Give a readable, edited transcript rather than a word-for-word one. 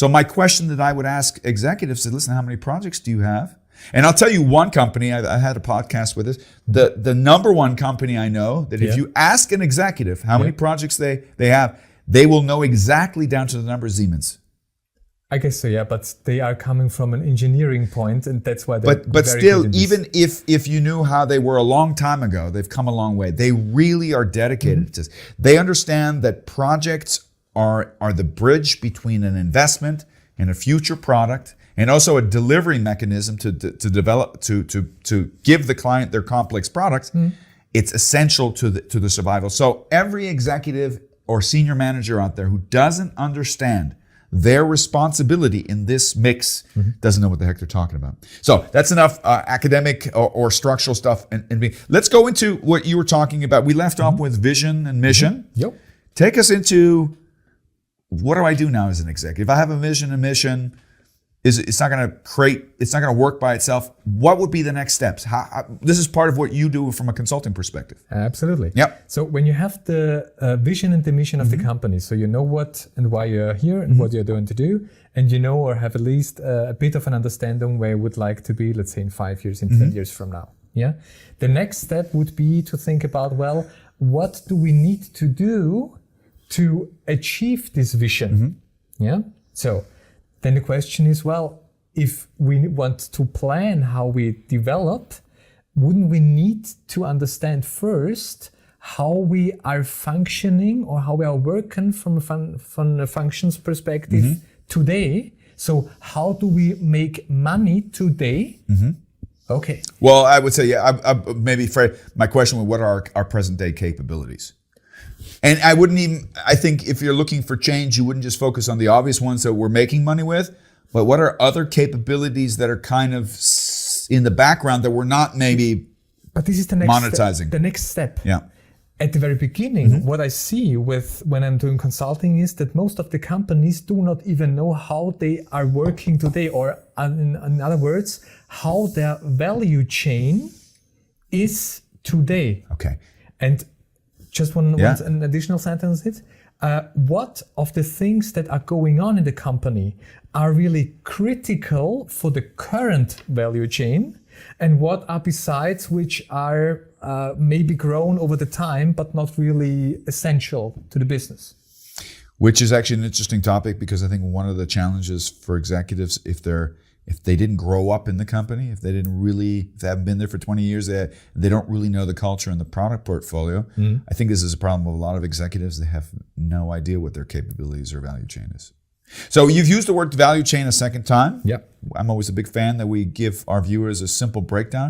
So my question that I would ask executives is, listen, how many projects do you have? And I'll tell you one company, I had a podcast with this, the number one company I know that if you ask an executive how many projects they have, they will know exactly down to the number Siemens. I guess so, yeah, but they are coming from an engineering point, and that's why they're But still, even if you knew how they were a long time ago, they've come a long way. They really are dedicated to this. They understand that projects are the bridge between an investment and a future product, and also a delivery mechanism to develop to give the client their complex products. It's essential to the survival. So every executive or senior manager out there who doesn't understand their responsibility in this mix doesn't know what the heck they're talking about. So that's enough academic or structural stuff. And let's go into what you were talking about. We left off with vision and mission. Yep. Take us into, what do I do now as an executive? If I have a vision and mission, it's not going to work by itself. What would be the next steps? This is part of what you do from a consulting perspective. Absolutely. Yep. So when you have the vision and the mission of the company, so you know what and why you're here and what you're going to do, and you know or have at least a bit of an understanding where you would like to be, let's say in 5 years, in 10 years from now. Yeah. The next step would be to think about, well, what do we need to do to achieve this vision? Yeah. So then the question is, well, if we want to plan how we develop, wouldn't we need to understand first how we are functioning or how we are working from a functions perspective today? So how do we make money today? Okay. Well, I would say, maybe Fred, my question was, what are our present day capabilities? And I think if you're looking for change, you wouldn't just focus on the obvious ones that we're making money with, but what are other capabilities that are kind of in the background that we're not maybe but this is the next monetizing? The next step. Yeah. At the very beginning, what I see when I'm doing consulting is that most of the companies do not even know how they are working today, or in other words, how their value chain is today. Okay. And just an additional sentence. What of the things that are going on in the company are really critical for the current value chain, and what are besides which are maybe grown over the time but not really essential to the business? Which is actually an interesting topic, because I think one of the challenges for executives, if they didn't grow up in the company, if they haven't been there for 20 years, they don't really know the culture and the product portfolio. I think this is a problem with a lot of executives. They have no idea what their capabilities or value chain is. So you've used the word value chain a second time. Yep. I'm always a big fan that we give our viewers a simple breakdown.